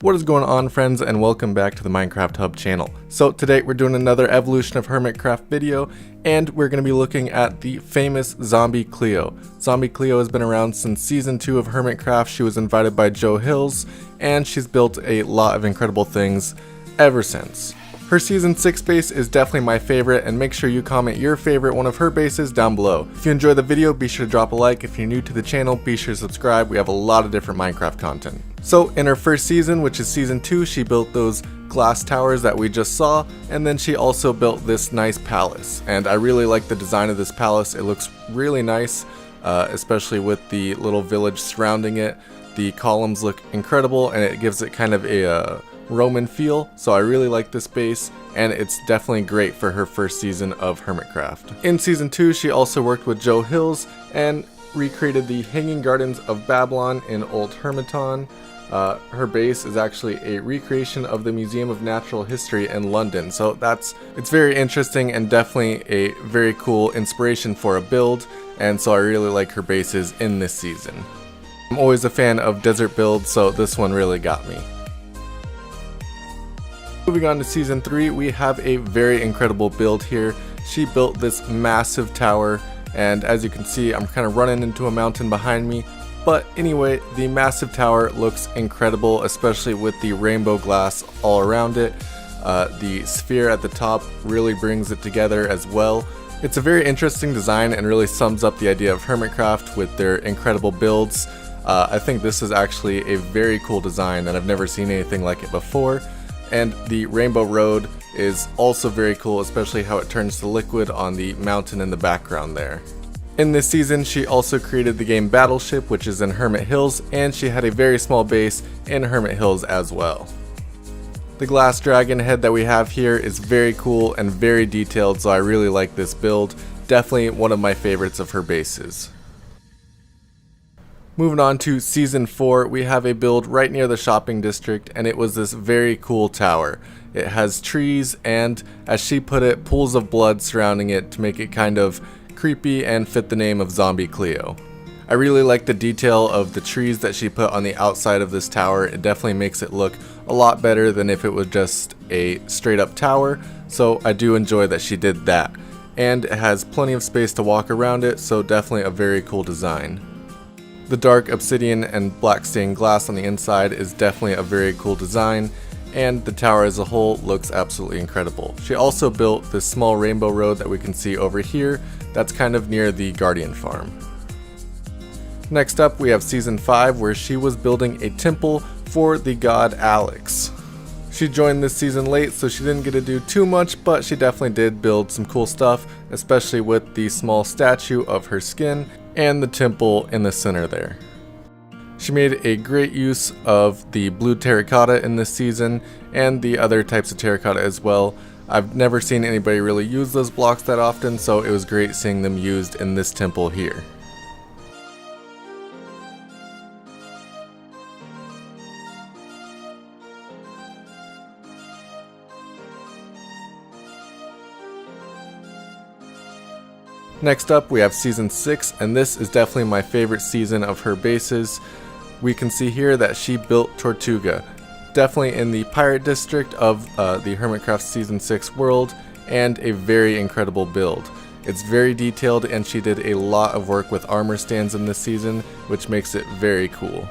What is going on, friends, and welcome back to the Minecraft Hub channel. So today we're doing another evolution of Hermitcraft video, and we're going to be looking at the famous ZombieCleo. ZombieCleo has been around since Season 2 of Hermitcraft. She was invited by Joe Hills, and she's built a lot of incredible things ever since. Her Season 6 base is definitely my favorite, and make sure you comment your favorite one of her bases down below. If you enjoyed the video, be sure to drop a like. If you're new to the channel, be sure to subscribe. We have a lot of different Minecraft content. So in her first season, which is Season 2, she built those glass towers that we just saw, and then she also built this nice palace. And I really like the design of this palace. It looks really nice, especially with the little village surrounding it. The columns look incredible, and it gives it kind of a Roman feel, so I really like this base, and it's definitely great for her first season of Hermitcraft. In Season 2, she also worked with Joe Hills and recreated the Hanging Gardens of Babylon in Old Hermiton. Her base is actually a recreation of the Museum of Natural History in London, so it's very interesting and definitely a very cool inspiration for a build, and so I really like her bases in this season. I'm always a fan of desert builds, so this one really got me. Moving on to Season 3, we have a very incredible build here. She built this massive tower, and as you can see, I'm kind of running into a mountain behind me. But anyway, the massive tower looks incredible, especially with the rainbow glass all around it. The sphere at the top really brings it together as well. It's a very interesting design and really sums up the idea of Hermitcraft with their incredible builds. I think this is actually a very cool design, and I've never seen anything like it before. And the rainbow road is also very cool, especially how it turns to liquid on the mountain in the background there. In this season, she also created the game Battleship, which is in Hermit Hills, and she had a very small base in Hermit Hills as well. The glass dragon head that we have here is very cool and very detailed, so I really like this build. Definitely one of my favorites of her bases. Moving on to Season 4, we have a build right near the shopping district, and it was this very cool tower. It has trees and, as she put it, pools of blood surrounding it to make it kind of creepy and fit the name of ZombieCleo. I really like the detail of the trees that she put on the outside of this tower. It definitely makes it look a lot better than if it was just a straight up tower, so I do enjoy that she did that. And it has plenty of space to walk around it, so definitely a very cool design. The dark obsidian and black stained glass on the inside is definitely a very cool design, and the tower as a whole looks absolutely incredible. She also built this small rainbow road that we can see over here that's kind of near the Guardian farm. Next up, we have Season 5, where she was building a temple for the god Alex. She joined this season late, so she didn't get to do too much, but she definitely did build some cool stuff, especially with the small statue of her skin and the temple in the center there. She made a great use of the blue terracotta in this season and the other types of terracotta as well. I've never seen anybody really use those blocks that often, so it was great seeing them used in this temple here. Next up, we have Season 6, and this is definitely my favorite season of her bases. We can see here that she built Tortuga, definitely in the pirate district of the Hermitcraft Season 6 world, and a very incredible build. It's very detailed, and she did a lot of work with armor stands in this season, which makes it very cool.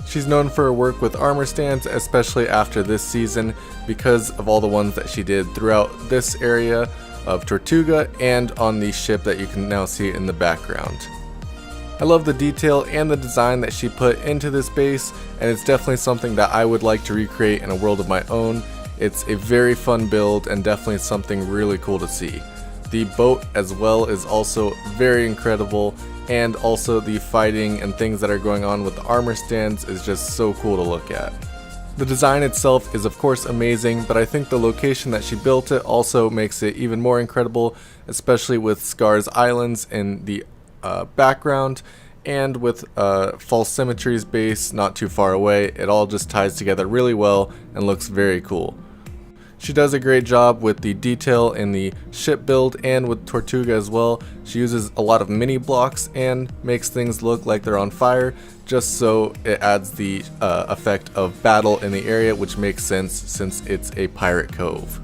She's known for her work with armor stands, especially after this season, because of all the ones that she did throughout this area of Tortuga and on the ship that you can now see in the background. I love the detail and the design that she put into this base, and it's definitely something that I would like to recreate in a world of my own. It's a very fun build and definitely something really cool to see. The boat as well is also very incredible, and also the fighting and things that are going on with the armor stands is just so cool to look at. The design itself is of course amazing, but I think the location that she built it also makes it even more incredible, especially with Scar's Islands in the background and with False Symmetry's base not too far away. It all just ties together really well and looks very cool. She does a great job with the detail in the ship build and with Tortuga as well. She uses a lot of mini blocks and makes things look like they're on fire, just so it adds the effect of battle in the area, which makes sense since it's a pirate cove.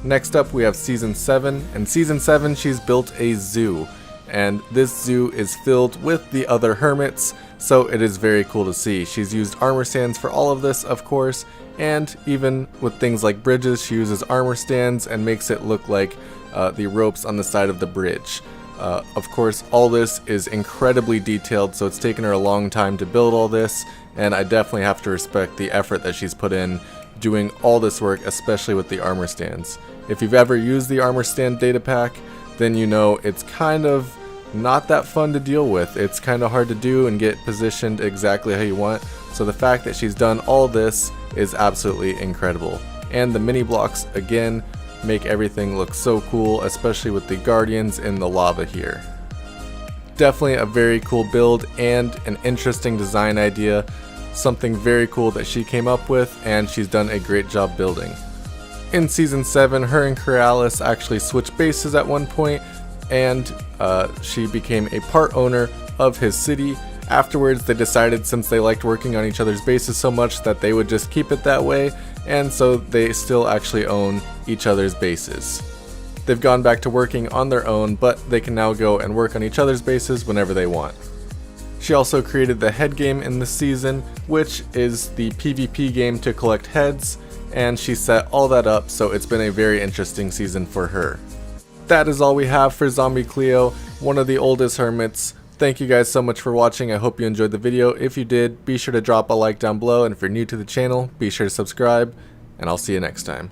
Next up we have Season 7, and Season 7 she's built a zoo, and this zoo is filled with the other hermits, so it is very cool to see. She's used armor stands for all of this, of course, and even with things like bridges she uses armor stands and makes it look like the ropes on the side of the bridge. Of course, all this is incredibly detailed, so it's taken her a long time to build all this, and I definitely have to respect the effort that she's put in doing all this work, especially with the armor stands. If you've ever used the armor stand data pack, then you know it's kind of not that fun to deal with. It's kind of hard to do and get positioned exactly how you want, so the fact that she's done all this is absolutely incredible. And the mini blocks, again, make everything look so cool, especially with the guardians in the lava here. Definitely a very cool build and an interesting design idea. Something very cool that she came up with, and she's done a great job building. In Season 7, her and Corrales actually switched bases at one point, and she became a part owner of his city. Afterwards, they decided since they liked working on each other's bases so much that they would just keep it that way, and so they still actually own each other's bases. They've gone back to working on their own, but they can now go and work on each other's bases whenever they want. She also created the head game in this season, which is the PvP game to collect heads, and she set all that up, so it's been a very interesting season for her. That is all we have for ZombieCleo, one of the oldest hermits. Thank you guys so much for watching. I hope you enjoyed the video. If you did, be sure to drop a like down below, and if you're new to the channel, be sure to subscribe, and I'll see you next time.